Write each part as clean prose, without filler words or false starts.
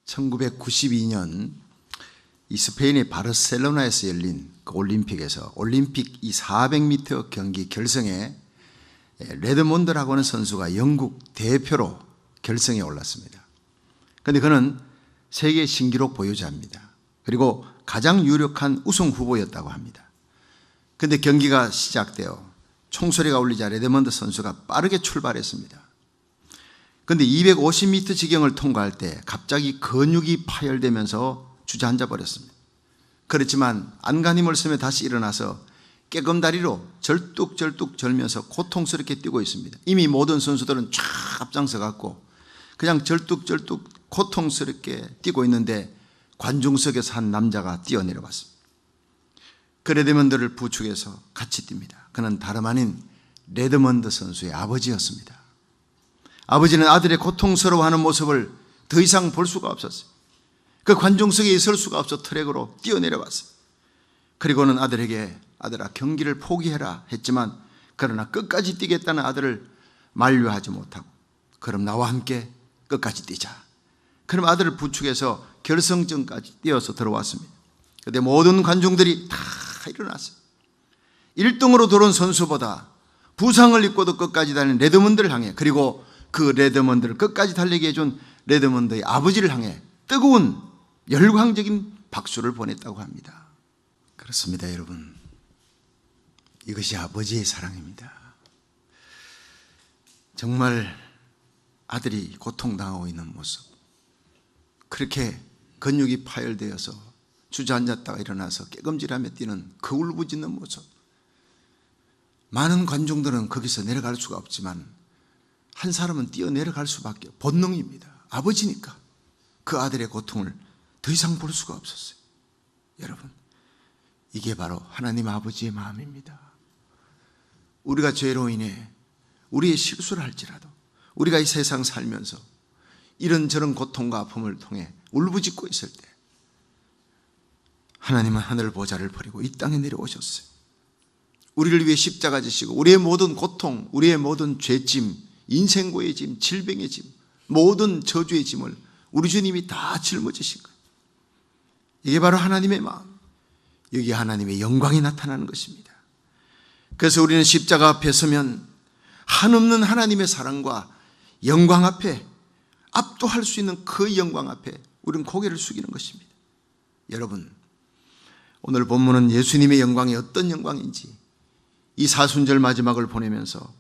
1992년 이 스페인의 바르셀로나에서 열린 그 올림픽에서 올림픽 이 400m 경기 결승에 레드몬드라고 하는 선수가 영국 대표로 결승에 올랐습니다. 그런데 그는 세계 신기록 보유자입니다. 그리고 가장 유력한 우승 후보였다고 합니다. 그런데 경기가 시작되어 총소리가 울리자 레드몬드 선수가 빠르게 출발했습니다. 그런데 250m 지경을 통과할 때 갑자기 근육이 파열되면서 주저앉아 버렸습니다. 그렇지만 안간힘을 쓰며 다시 일어나서 깨금다리로 절뚝절뚝 절면서 고통스럽게 뛰고 있습니다. 이미 모든 선수들은 쫙 앞장서 갖고 그냥 절뚝절뚝 고통스럽게 뛰고 있는데 관중석에서 한 남자가 뛰어내려왔습니다. 그 레드먼드를 부축해서 같이 뜁니다. 그는 다름 아닌 레드먼드 선수의 아버지였습니다. 아버지는 아들의 고통스러워하는 모습을 더 이상 볼 수가 없었어요. 그 관중석에 있을 수가 없어 트랙으로 뛰어내려왔어요. 그리고는 아들에게 아들아 경기를 포기해라 했지만 그러나 끝까지 뛰겠다는 아들을 만류하지 못하고 그럼 나와 함께 끝까지 뛰자. 그럼 아들을 부축해서 결승전까지 뛰어서 들어왔습니다. 그런데 모든 관중들이 다 일어났어요. 1등으로 들어온 선수보다 부상을 입고도 끝까지 달린 레드먼드를 향해 그리고 그 레드먼드를 끝까지 달리게 해준 레드먼드의 아버지를 향해 뜨거운 열광적인 박수를 보냈다고 합니다. 그렇습니다, 여러분. 이것이 아버지의 사랑입니다. 정말 아들이 고통당하고 있는 모습, 그렇게 근육이 파열되어서 주저앉았다가 일어나서 깨금질하며 뛰는 그 울부짖는 모습, 많은 관중들은 거기서 내려갈 수가 없지만 한 사람은 뛰어내려갈 수밖에 본능입니다. 아버지니까 그 아들의 고통을 더 이상 볼 수가 없었어요. 여러분, 이게 바로 하나님 아버지의 마음입니다. 우리가 죄로 인해 우리의 실수를 할지라도 우리가 이 세상 살면서 이런저런 고통과 아픔을 통해 울부짖고 있을 때 하나님은 하늘 보좌를 버리고 이 땅에 내려오셨어요. 우리를 위해 십자가 지시고 우리의 모든 고통, 우리의 모든 죄짐, 인생고의 짐, 질병의 짐, 모든 저주의 짐을 우리 주님이 다 짊어지신 거예요. 이게 바로 하나님의 마음, 여기 하나님의 영광이 나타나는 것입니다. 그래서 우리는 십자가 앞에 서면 한없는 하나님의 사랑과 영광 앞에 압도할 수 있는 그 영광 앞에 우리는 고개를 숙이는 것입니다. 여러분, 오늘 본문은 예수님의 영광이 어떤 영광인지 이 사순절 마지막을 보내면서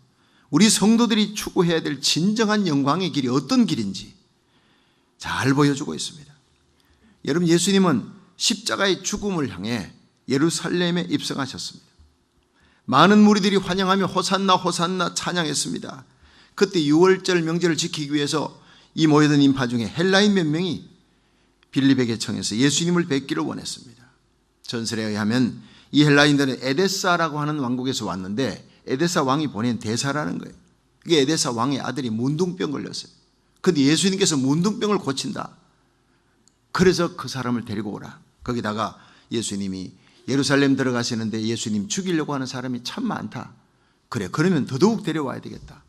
우리 성도들이 추구해야 될 진정한 영광의 길이 어떤 길인지 잘 보여주고 있습니다. 여러분, 예수님은 십자가의 죽음을 향해 예루살렘에 입성하셨습니다. 많은 무리들이 환영하며 호산나 호산나 찬양했습니다. 그때 6월절 명절을 지키기 위해서 이 모여든 인파 중에 헬라인 몇 명이 빌립에게 청해서 예수님을 뵙기를 원했습니다. 전설에 의하면 이 헬라인들은 에데사라고 하는 왕국에서 왔는데 에데사 왕이 보낸 대사라는 거예요. 그게 에데사 왕의 아들이 문둥병 걸렸어요. 그런데 예수님께서 문둥병을 고친다. 그래서 그 사람을 데리고 오라. 거기다가 예수님이 예루살렘 들어가시는데 예수님 죽이려고 하는 사람이 참 많다. 그래, 그러면 더더욱 데려와야 되겠다.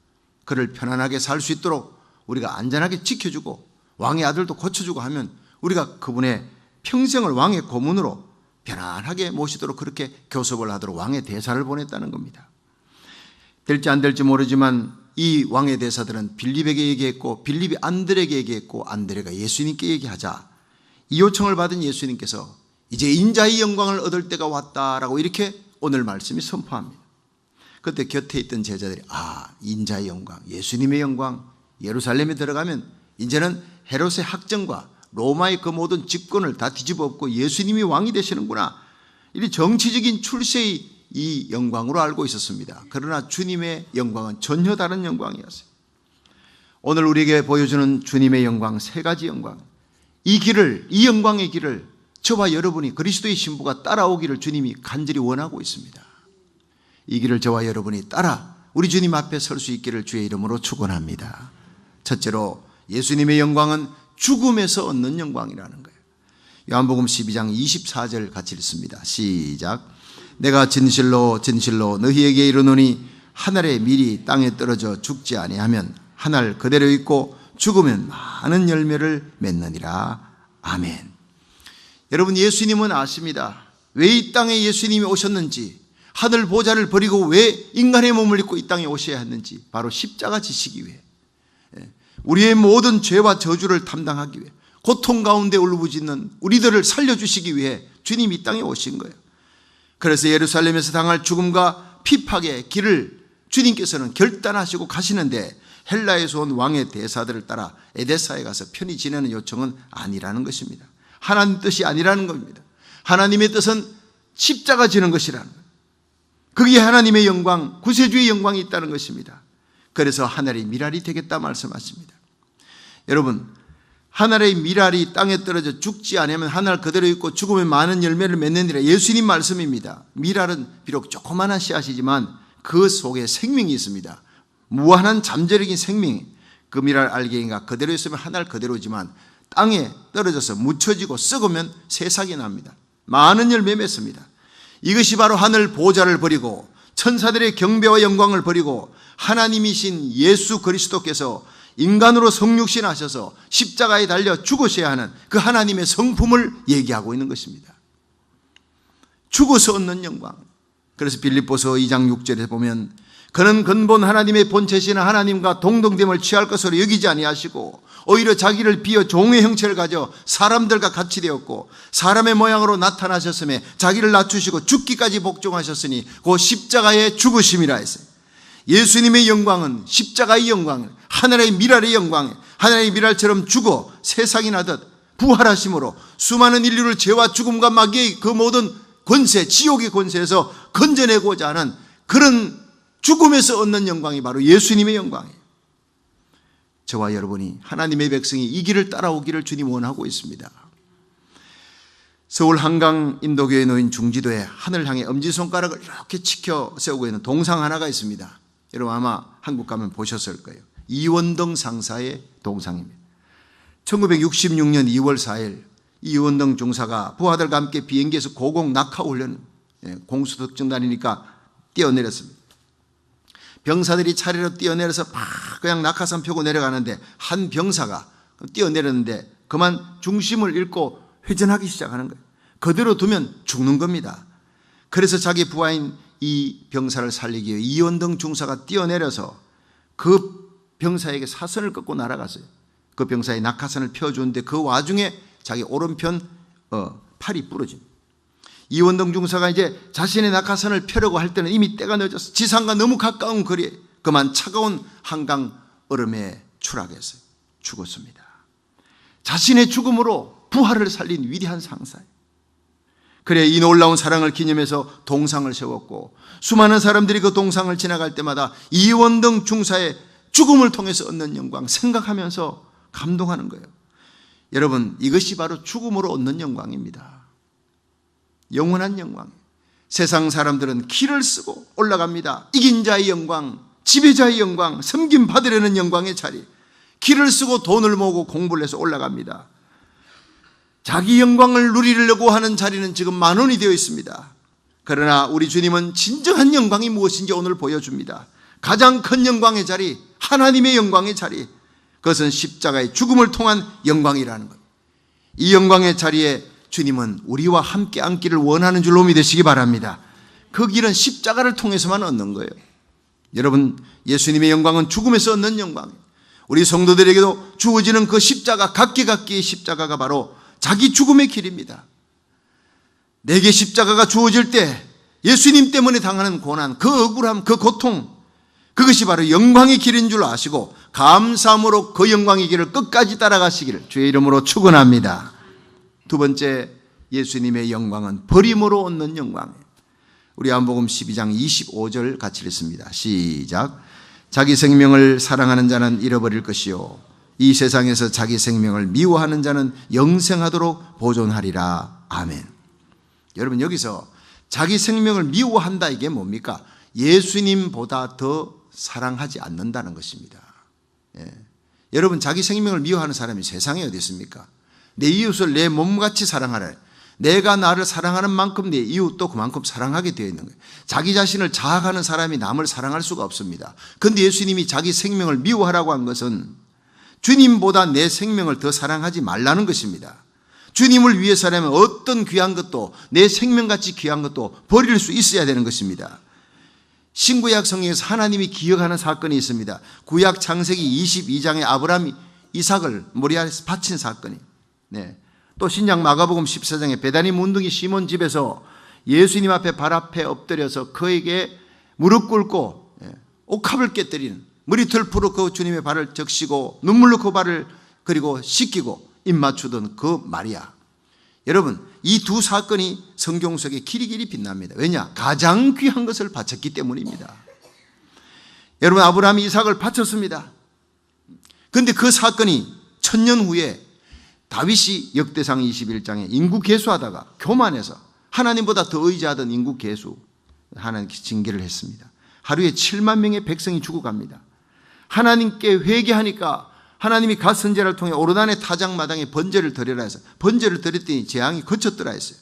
그를 편안하게 살 수 있도록 우리가 안전하게 지켜주고 왕의 아들도 고쳐주고 하면 우리가 그분의 평생을 왕의 고문으로 편안하게 모시도록 그렇게 교섭을 하도록 왕의 대사를 보냈다는 겁니다. 될지 안 될지 모르지만 이 왕의 대사들은 빌립에게 얘기했고 빌립이 안드레에게 얘기했고 안드레가 예수님께 얘기하자 이 요청을 받은 예수님께서 이제 인자의 영광을 얻을 때가 왔다라고 이렇게 오늘 말씀이 선포합니다. 그때 곁에 있던 제자들이 인자의 영광, 예수님의 영광, 예루살렘에 들어가면 이제는 헤롯의 학정과 로마의 그 모든 집권을 다 뒤집어 엎고 예수님이 왕이 되시는구나, 이 정치적인 출세의 이 영광으로 알고 있었습니다. 그러나 주님의 영광은 전혀 다른 영광이었어요. 오늘 우리에게 보여주는 주님의 영광, 세 가지 영광, 이 길을, 이 영광의 길을 저와 여러분이 그리스도의 신부가 따라오기를 주님이 간절히 원하고 있습니다. 이 길을 저와 여러분이 따라 우리 주님 앞에 설 수 있기를 주의 이름으로 축원합니다. 첫째로 예수님의 영광은 죽음에서 얻는 영광이라는 거예요. 요한복음 12장 24절 같이 읽습니다. 시작. 내가 진실로 진실로 너희에게 이르노니 한 알의 밀이 땅에 떨어져 죽지 아니하면 한 알 그대로 있고 죽으면 많은 열매를 맺느니라. 아멘. 여러분, 예수님은 아십니다. 왜 이 땅에 예수님이 오셨는지, 하늘 보좌를 버리고 왜 인간의 몸을 입고 이 땅에 오셔야 했는지, 바로 십자가 지시기 위해, 우리의 모든 죄와 저주를 담당하기 위해, 고통 가운데 울부짖는 우리들을 살려주시기 위해 주님이 이 땅에 오신 거예요. 그래서 예루살렘에서 당할 죽음과 핍박의 길을 주님께서는 결단하시고 가시는데, 헬라에서 온 왕의 대사들을 따라 에데사에 가서 편히 지내는 요청은 아니라는 것입니다. 하나님 뜻이 아니라는 겁니다. 하나님의 뜻은 십자가 지는 것이라는 거예요. 거기에 하나님의 영광, 구세주의 영광이 있다는 것입니다. 그래서 하늘의 미랄이 되겠다 말씀하십니다. 여러분, 하늘의 미랄이 땅에 떨어져 죽지 않으면 하늘 그대로 있고 죽으면 많은 열매를 맺느니라. 예수님 말씀입니다. 미랄은 비록 조그마한 씨앗이지만 그 속에 생명이 있습니다. 무한한 잠재력인 생명이, 그 미랄 알갱이가 그대로 있으면 하늘 그대로지만 땅에 떨어져서 묻혀지고 썩으면 새싹이 납니다. 많은 열매 맺습니다. 이것이 바로 하늘 보좌를 버리고 천사들의 경배와 영광을 버리고 하나님이신 예수 그리스도께서 인간으로 성육신하셔서 십자가에 달려 죽으셔야 하는 그 하나님의 성품을 얘기하고 있는 것입니다. 죽어서 얻는 영광. 그래서 빌립보서 2장 6절에 보면, 그는 근본 하나님의 본체시는 하나님과 동등됨을 취할 것으로 여기지 아니하시고 오히려 자기를 비어 종의 형체를 가져 사람들과 같이 되었고 사람의 모양으로 나타나셨으며 자기를 낮추시고 죽기까지 복종하셨으니 그 십자가의 죽으심이라 했어요. 예수님의 영광은 십자가의 영광, 하늘의 미랄의 영광, 하늘의 미랄처럼 죽어 새싹이 나듯 부활하심으로 수많은 인류를 죄와 죽음과 마귀의 그 모든 권세, 지옥의 권세에서 건져내고자 하는 그런 죽음에서 얻는 영광이 바로 예수님의 영광이에요. 저와 여러분이 하나님의 백성이 이 길을 따라오기를 주님 원하고 있습니다. 서울 한강 인도교에 놓인 중지도에 하늘 향해 엄지손가락을 이렇게 치켜 세우고 있는 동상 하나가 있습니다. 여러분 아마 한국 가면 보셨을 거예요. 이원동 상사의 동상입니다. 1966년 2월 4일 이원동 중사가 부하들과 함께 비행기에서 고공 낙하 훈련, 공수특정단이니까 뛰어내렸습니다. 병사들이 차례로 뛰어내려서 막 그냥 낙하산 펴고 내려가는데 한 병사가 뛰어내렸는데 그만 중심을 잃고 회전하기 시작하는 거예요. 그대로 두면 죽는 겁니다. 그래서 자기 부하인 이 병사를 살리기 위해 이원동 중사가 뛰어내려서 그 병사에게 사선을 꺾고 날아갔어요. 그 병사의 낙하산을 펴주는데 그 와중에 자기 오른편 팔이 부러집니다. 이원동 중사가 이제 자신의 낙하산을 펴려고 할 때는 이미 때가 늦었어. 지상과 너무 가까운 거리에 그만 차가운 한강 얼음에 추락했어요. 죽었습니다. 자신의 죽음으로 부하를 살린 위대한 상사예요. 그래 이 놀라운 사랑을 기념해서 동상을 세웠고 수많은 사람들이 그 동상을 지나갈 때마다 이원동 중사의 죽음을 통해서 얻는 영광 생각하면서 감동하는 거예요. 여러분 이것이 바로 죽음으로 얻는 영광입니다. 영원한 영광. 세상 사람들은 길을 쓰고 올라갑니다. 이긴 자의 영광, 지배자의 영광, 섬김 받으려는 영광의 자리. 길을 쓰고 돈을 모으고 공부를 해서 올라갑니다. 자기 영광을 누리려고 하는 자리는 지금 만원이 되어 있습니다. 그러나 우리 주님은 진정한 영광이 무엇인지 오늘 보여줍니다. 가장 큰 영광의 자리, 하나님의 영광의 자리, 그것은 십자가의 죽음을 통한 영광이라는 것. 이 영광의 자리에 주님은 우리와 함께 앉기를 원하는 줄로 믿으시기 바랍니다. 그 길은 십자가를 통해서만 얻는 거예요. 여러분 예수님의 영광은 죽음에서 얻는 영광이에요. 우리 성도들에게도 주어지는 그 십자가, 각기각기의 십자가가 바로 자기 죽음의 길입니다. 내게 십자가가 주어질 때 예수님 때문에 당하는 고난, 그 억울함, 그 고통, 그것이 바로 영광의 길인 줄 아시고 감사함으로 그 영광의 길을 끝까지 따라가시기를 주의 이름으로 축원합니다. 두 번째, 예수님의 영광은 버림으로 얻는 영광이에요. 우리 요한복음 12장 25절 같이 읽습니다. 시작. 자기 생명을 사랑하는 자는 잃어버릴 것이요 이 세상에서 자기 생명을 미워하는 자는 영생하도록 보존하리라. 아멘. 여러분 여기서 자기 생명을 미워한다 이게 뭡니까? 예수님보다 더 사랑하지 않는다는 것입니다. 여러분 자기 생명을 미워하는 사람이 세상에 어디 있습니까? 내 이웃을 내 몸같이 사랑하라. 내가 나를 사랑하는 만큼 내 이웃도 그만큼 사랑하게 되어 있는 거예요. 자기 자신을 자학하는 사람이 남을 사랑할 수가 없습니다. 그런데 예수님이 자기 생명을 미워하라고 한 것은 주님보다 내 생명을 더 사랑하지 말라는 것입니다. 주님을 위해서라면 어떤 귀한 것도, 내 생명같이 귀한 것도 버릴 수 있어야 되는 것입니다. 신구약 성경에서 하나님이 기억하는 사건이 있습니다. 구약 창세기 22장에 아브라함이 이삭을 모리아에서 바친 사건이. 네. 또 신약 마가복음 14장에 베다니 문둥이 시몬 집에서 예수님 앞에 발 앞에 엎드려서 그에게 무릎 꿇고 옥합을 깨뜨리는, 머리털 풀어 그 주님의 발을 적시고 눈물로 그 발을 그리고 씻기고 입 맞추던 그 마리아. 여러분, 이 두 사건이 성경 속에 길이길이 빛납니다. 왜냐? 가장 귀한 것을 바쳤기 때문입니다. 여러분, 아브라함이 이삭을 바쳤습니다. 그런데 그 사건이 1000년 후에 다윗이 역대상 21장에 인구 계수하다가 교만해서 하나님보다 더 의지하던 인구 계수, 하나님께 징계를 했습니다. 하루에 7만 명의 백성이 죽어갑니다. 하나님께 회개하니까 하나님이 갓 선지자를 통해 오르단의 타작마당에 번제를 드리라 해서 번제를 드렸더니 재앙이 그쳤더라 했어요.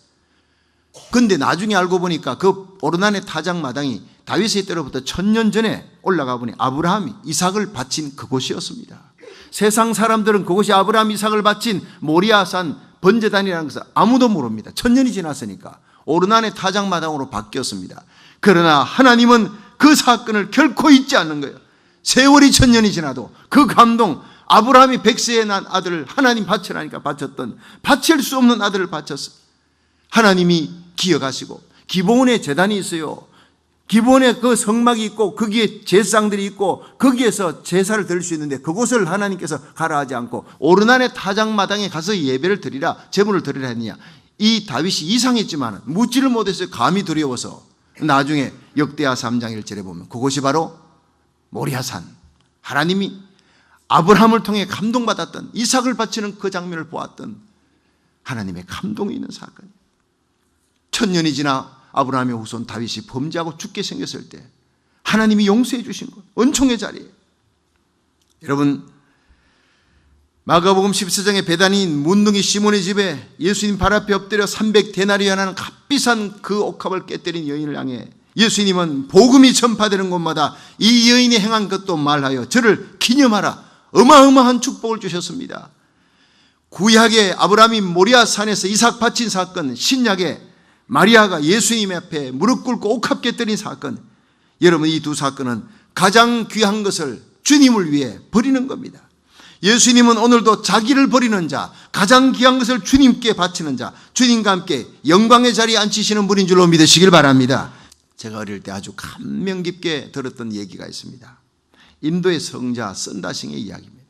그런데 나중에 알고 보니까 그 오르단의 타작마당이 다윗의 때로부터 1000년 전에 올라가 보니 아브라함이 이삭을 바친 그곳이었습니다. 세상 사람들은 그곳이 아브라함 이삭을 바친 모리아산 번제단이라는 것을 아무도 모릅니다. 1000년이 지났으니까 오르단의 타작마당으로 바뀌었습니다. 그러나 하나님은 그 사건을 결코 잊지 않는 거예요. 세월이 1000년이 지나도 그 감동, 아브라함이 100세에 난 아들을 하나님 바치라니까 바쳤던, 바칠 수 없는 아들을 바쳤어. 하나님이 기억하시고, 기브온에 제단이 있어요. 기브온에 그 성막이 있고 거기에 제사장들이 있고 거기에서 제사를 드릴 수 있는데 그곳을 하나님께서 가라 하지 않고 오르난의 타작마당에 가서 예배를 드리라, 제물을 드리라 했느냐. 이 다윗이 이상했지만 묻지를 못했어요. 감히 두려워서. 나중에 역대하 3장 1절에 보면 그곳이 바로 모리아산, 하나님이 아브라함을 통해 감동받았던, 이삭을 바치는 그 장면을 보았던 하나님의 감동이 있는 사건이에요. 1000년이 지나 아브라함의 후손 다윗이 범죄하고 죽게 생겼을 때 하나님이 용서해 주신 것, 은총의 자리에. 여러분, 마가복음 14장에 베다니인 문둥이 시몬의 집에 예수님 발 앞에 엎드려 300데나리온하는 값비싼 그 옥합을 깨뜨린 여인을 향해 예수님은 복음이 전파되는 곳마다 이 여인이 행한 것도 말하여 저를 기념하라, 어마어마한 축복을 주셨습니다. 구약의 아브라함이 모리아산에서 이삭 바친 사건, 신약의 마리아가 예수님 앞에 무릎 꿇고 옥합 깨뜨린 사건, 여러분, 이 두 사건은 가장 귀한 것을 주님을 위해 버리는 겁니다. 예수님은 오늘도 자기를 버리는 자, 가장 귀한 것을 주님께 바치는 자, 주님과 함께 영광의 자리에 앉히시는 분인 줄로 믿으시길 바랍니다. 제가 어릴 때 아주 감명 깊게 들었던 얘기가 있습니다. 인도의 성자 선다싱의 이야기입니다.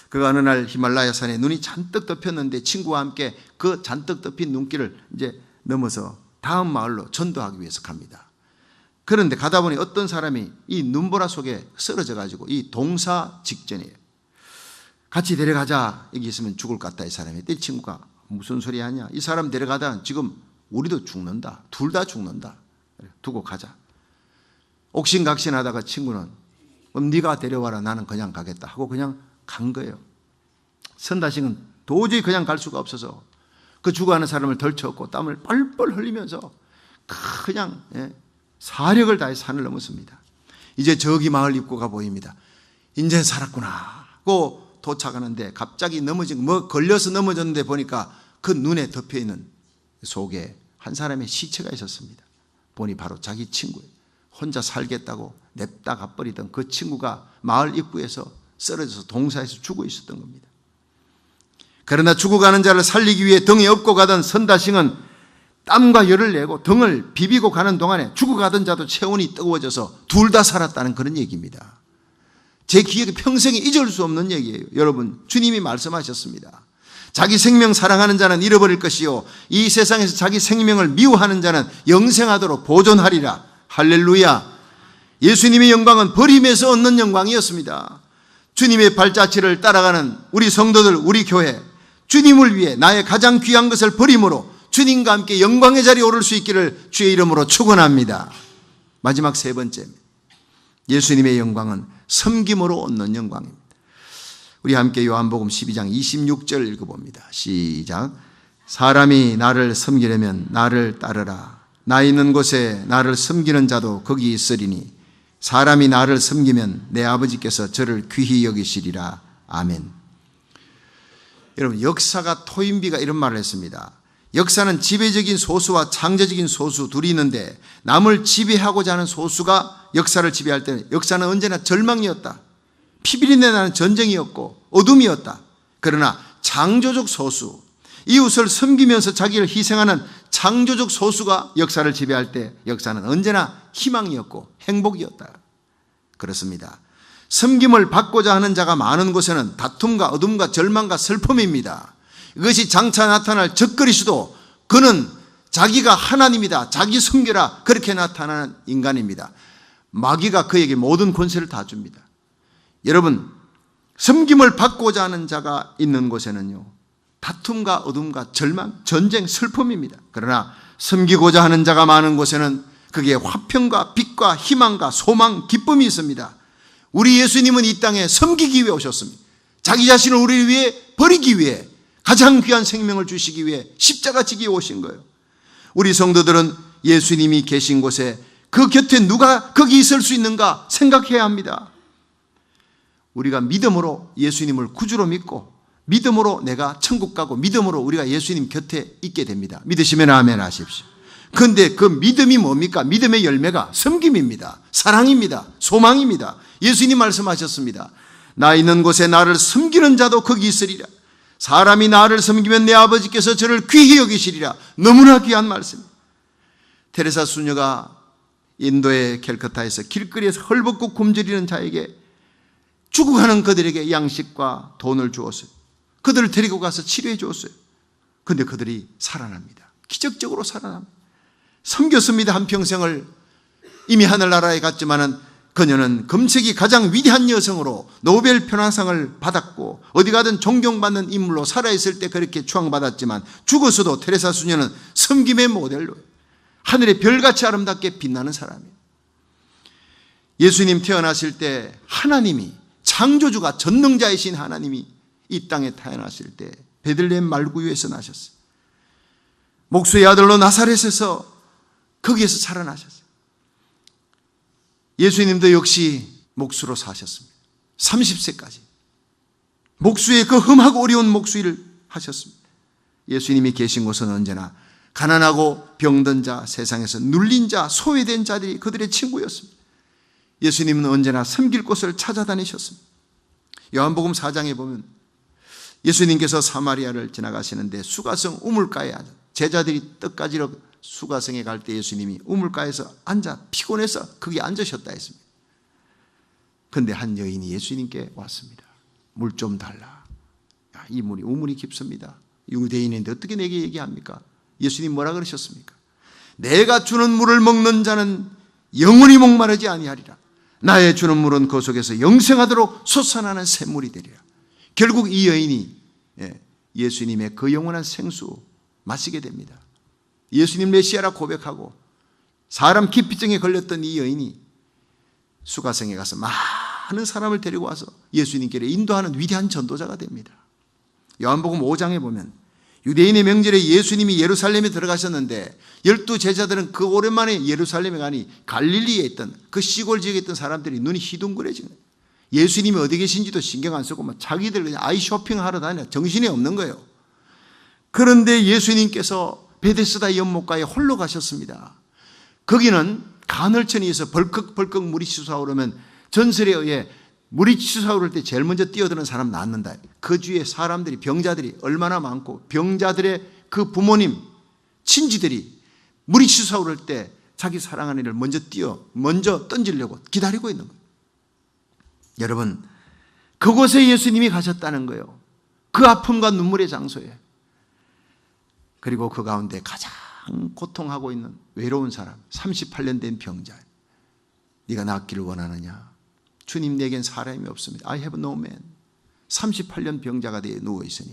그가 어느 날 히말라야 산에 눈이 잔뜩 덮였는데 친구와 함께 그 잔뜩 덮인 눈길을 이제 넘어서 다음 마을로 전도하기 위해서 갑니다. 그런데 가다 보니 어떤 사람이 이 눈보라 속에 쓰러져 가지고 이 동사 직전이에요. 같이 데려가자, 여기 있으면 죽을 것 같다. 이 사람이. 이 친구가 무슨 소리 하냐, 이 사람 데려가다 지금 우리도 죽는다, 둘 다 죽는다, 두고 가자. 옥신각신하다가 친구는 그럼 네가 데려와라, 나는 그냥 가겠다 하고 그냥 간 거예요. 선다싱은 도저히 그냥 갈 수가 없어서 그 죽어가는 사람을 덜쳤고 땀을 뻘뻘 흘리면서 그냥 사력을 다해 산을 넘었습니다. 이제 저기 마을 입구가 보입니다. 이제 살았구나 하고 도착하는데 갑자기 넘어진, 걸려서 넘어졌는데 보니까 그 눈에 덮여있는 속에 한 사람의 시체가 있었습니다. 보니 바로 자기 친구예요. 혼자 살겠다고 냅다 가버리던 그 친구가 마을 입구에서 쓰러져서 동사에서 죽어 있었던 겁니다. 그러나 죽어가는 자를 살리기 위해 등에 업고 가던 선다싱은 땀과 열을 내고 등을 비비고 가는 동안에 죽어가던 자도 체온이 뜨거워져서 둘 다 살았다는 그런 얘기입니다. 제 기억에 평생에 잊을 수 없는 얘기예요. 여러분, 주님이 말씀하셨습니다. 자기 생명 사랑하는 자는 잃어버릴 것이요, 이 세상에서 자기 생명을 미워하는 자는 영생하도록 보존하리라. 할렐루야. 예수님의 영광은 버림에서 얻는 영광이었습니다. 주님의 발자취를 따라가는 우리 성도들, 우리 교회, 주님을 위해 나의 가장 귀한 것을 버림으로 주님과 함께 영광의 자리에 오를 수 있기를 주의 이름으로 축원합니다. 마지막 세 번째, 예수님의 영광은 섬김으로 얻는 영광입니다. 우리 함께 요한복음 12장 26절 읽어봅니다. 시작. 사람이 나를 섬기려면 나를 따르라. 나 있는 곳에 나를 섬기는 자도 거기 있으리니 사람이 나를 섬기면 내 아버지께서 저를 귀히 여기시리라. 아멘. 여러분, 역사가 토인비가 이런 말을 했습니다. 역사는 지배적인 소수와 창조적인 소수 둘이 있는데 남을 지배하고자 하는 소수가 역사를 지배할 때는 역사는 언제나 절망이었다. 피비린내 나는 전쟁이었고 어둠이었다. 그러나 창조적 소수, 이웃을 섬기면서 자기를 희생하는 창조적 소수가 역사를 지배할 때 역사는 언제나 희망이었고 행복이었다. 그렇습니다. 섬김을 받고자 하는 자가 많은 곳에는 다툼과 어둠과 절망과 슬픔입니다. 이것이 장차 나타날 적그리스도, 그는 자기가 하나님이다, 자기 섬겨라, 그렇게 나타나는 인간입니다. 마귀가 그에게 모든 권세를 다 줍니다. 여러분, 섬김을 받고자 하는 자가 있는 곳에는요, 다툼과 어둠과 절망, 전쟁, 슬픔입니다. 그러나 섬기고자 하는 자가 많은 곳에는 그게 화평과 빛과 희망과 소망, 기쁨이 있습니다. 우리 예수님은 이 땅에 섬기기 위해 오셨습니다. 자기 자신을 우리 위해 버리기 위해, 가장 귀한 생명을 주시기 위해 십자가 지기에 오신 거예요. 우리 성도들은 예수님이 계신 곳에 그 곁에 누가 거기 있을 수 있는가 생각해야 합니다. 우리가 믿음으로 예수님을 구주로 믿고 믿음으로 내가 천국 가고 믿음으로 우리가 예수님 곁에 있게 됩니다. 믿으시면 아멘 하십시오. 그런데 그 믿음이 뭡니까? 믿음의 열매가 섬김입니다. 사랑입니다. 소망입니다. 예수님 말씀하셨습니다. 나 있는 곳에 나를 섬기는 자도 거기 있으리라. 사람이 나를 섬기면 내 아버지께서 저를 귀히 여기시리라. 너무나 귀한 말씀. 테레사 수녀가 인도의 캘커타에서 길거리에서 헐벗고 굶주리는 자에게 죽어가는 그들에게 양식과 돈을 주었어요. 그들을 데리고 가서 치료해 주었어요. 그런데 그들이 살아납니다. 기적적으로 살아납니다. 섬겼습니다. 한평생을. 이미 하늘나라에 갔지만은 그녀는 금세기 가장 위대한 여성으로 노벨 평화상을 받았고 어디 가든 존경받는 인물로 살아있을 때 그렇게 추앙받았지만 죽어서도 테레사 수녀는 섬김의 모델로 하늘의 별같이 아름답게 빛나는 사람이에요. 예수님 태어나실 때 하나님이, 창조주가, 전능자이신 하나님이 이 땅에 태어나실 때 베들레헴 말구유에서 나셨어요. 목수의 아들로 나사렛에서 거기에서 살아나셨어요. 예수님도 역시 목수로 사셨습니다. 30세까지 목수의 그 험하고 어려운 목수일을 하셨습니다. 예수님이 계신 곳은 언제나 가난하고 병든 자, 세상에서 눌린 자, 소외된 자들이 그들의 친구였습니다. 예수님은 언제나 섬길 곳을 찾아다니셨습니다. 요한복음 4장에 보면 예수님께서 사마리아를 지나가시는데 수가성 우물가에 앉아, 제자들이 떡가지러 수가성에 갈 때 예수님이 우물가에서 앉아 피곤해서 거기 앉으셨다 했습니다. 그런데 한 여인이 예수님께 왔습니다. 물 좀 달라. 야, 이 물이 우물이 깊습니다. 유대인인데 어떻게 내게 얘기합니까? 예수님 뭐라 그러셨습니까? 내가 주는 물을 먹는 자는 영원히 목마르지 아니하리라. 나의 주는 물은 그 속에서 영생하도록 솟아나는 샘물이 되리라. 결국 이 여인이 예수님의 그 영원한 생수 마시게 됩니다. 예수님 메시아라 고백하고 사람 기피증에 걸렸던 이 여인이 수가성에 가서 많은 사람을 데리고 와서 예수님께로 인도하는 위대한 전도자가 됩니다. 요한복음 5장에 보면 유대인의 명절에 예수님이 예루살렘에 들어가셨는데 12 제자들은 그 오랜만에 예루살렘에 가니 갈릴리에 있던 그 시골 지역에 있던 사람들이 눈이 희둥그레지는 거예요. 예수님이 어디 계신지도 신경 안 쓰고 막 자기들 그냥 아이 쇼핑하러 다녀 정신이 없는 거예요. 그런데 예수님께서 베데스다 연못가에 홀로 가셨습니다. 거기는 간헐천에서 벌컥벌컥 물이 치솟아오르면 전설에 의해 물이 치솟아오를 때 제일 먼저 뛰어드는 사람 낳는다. 그 주위에 사람들이, 병자들이 얼마나 많고 병자들의 그 부모님, 친지들이 물이 치솟아오를 때 자기 사랑하는 이를 먼저 던지려고 기다리고 있는 거예요. 여러분, 그곳에 예수님이 가셨다는 거예요. 그 아픔과 눈물의 장소에. 그리고 그 가운데 가장 고통하고 있는 외로운 사람, 38년 된 병자. 네가 낫기를 원하느냐? 주님, 내겐 사람이 없습니다. I have no man. 38년 병자가 되어 누워있으니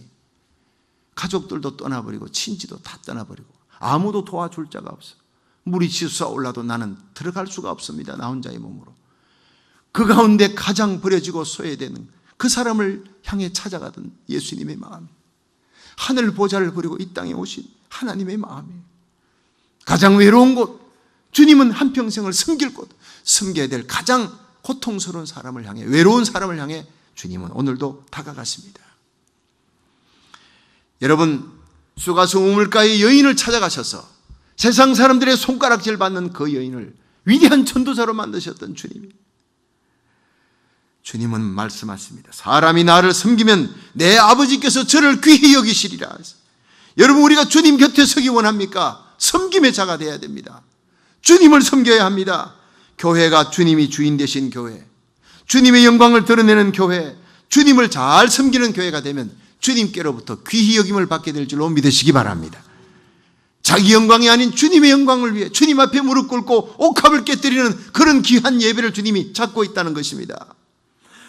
가족들도 떠나버리고 친지도 다 떠나버리고 아무도 도와줄 자가 없어. 물이 치솟아 올라도 나는 들어갈 수가 없습니다. 나 혼자의 몸으로. 그 가운데 가장 버려지고 소외되는 그 사람을 향해 찾아가던 예수님의 마음, 하늘 보좌를 버리고 이 땅에 오신 하나님의 마음이에요. 가장 외로운 곳, 주님은 한평생을 섬길 곳, 섬겨야 될 가장 고통스러운 사람을 향해, 외로운 사람을 향해 주님은 오늘도 다가가십니다. 여러분, 수가성 우물가의 여인을 찾아가셔서 세상 사람들의 손가락질 받는 그 여인을 위대한 전도자로 만드셨던 주님은 말씀하십니다. 사람이 나를 섬기면 내 아버지께서 저를 귀히 여기시리라. 여러분, 우리가 주님 곁에 서기 원합니까? 섬김의 자가 되어야 됩니다. 주님을 섬겨야 합니다. 교회가 주님이 주인 되신 교회, 주님의 영광을 드러내는 교회, 주님을 잘 섬기는 교회가 되면 주님께로부터 귀히 여김을 받게 될 줄로 믿으시기 바랍니다. 자기 영광이 아닌 주님의 영광을 위해 주님 앞에 무릎 꿇고 옥합을 깨뜨리는 그런 귀한 예배를 주님이 찾고 있다는 것입니다.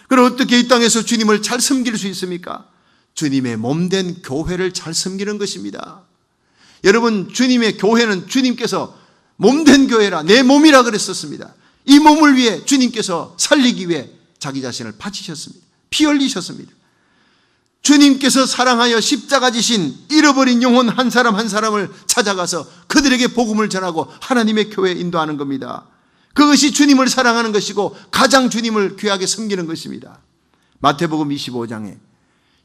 그럼 어떻게 이 땅에서 주님을 잘 섬길 수 있습니까? 주님의 몸된 교회를 잘 섬기는 것입니다. 여러분, 주님의 교회는 주님께서 몸된 교회라, 내 몸이라 그랬었습니다. 이 몸을 위해 주님께서 살리기 위해 자기 자신을 바치셨습니다. 피 흘리셨습니다. 주님께서 사랑하여 십자가 지신 잃어버린 영혼 한 사람 한 사람을 찾아가서 그들에게 복음을 전하고 하나님의 교회에 인도하는 겁니다. 그것이 주님을 사랑하는 것이고 가장 주님을 귀하게 섬기는 것입니다. 마태복음 25장에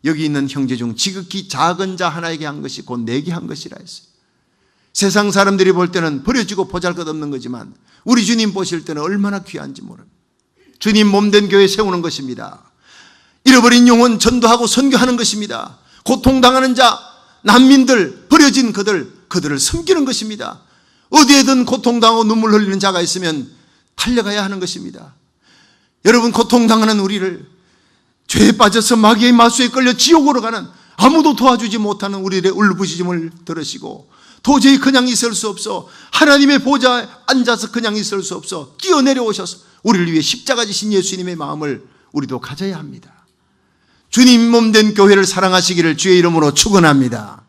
여기 있는 형제 중 지극히 작은 자 하나에게 한 것이 곧 내게 한 것이라 했어요. 세상 사람들이 볼 때는 버려지고 보잘것없는 거지만 우리 주님 보실 때는 얼마나 귀한지 모릅니다. 주님 몸된 교회 세우는 것입니다. 잃어버린 영혼 전도하고 선교하는 것입니다. 고통당하는 자, 난민들, 버려진 그들을 섬기는 것입니다. 어디에든 고통당하고 눈물 흘리는 자가 있으면 달려가야 하는 것입니다. 여러분, 고통당하는 우리를, 죄에 빠져서 마귀의 마수에 끌려 지옥으로 가는, 아무도 도와주지 못하는 우리의 울부짖음을 들으시고 도저히 그냥 있을 수 없어 하나님의 보좌에 앉아서 그냥 있을 수 없어 뛰어내려오셔서 우리를 위해 십자가 지신 예수님의 마음을 우리도 가져야 합니다. 주님 몸된 교회를 사랑하시기를 주의 이름으로 축원합니다.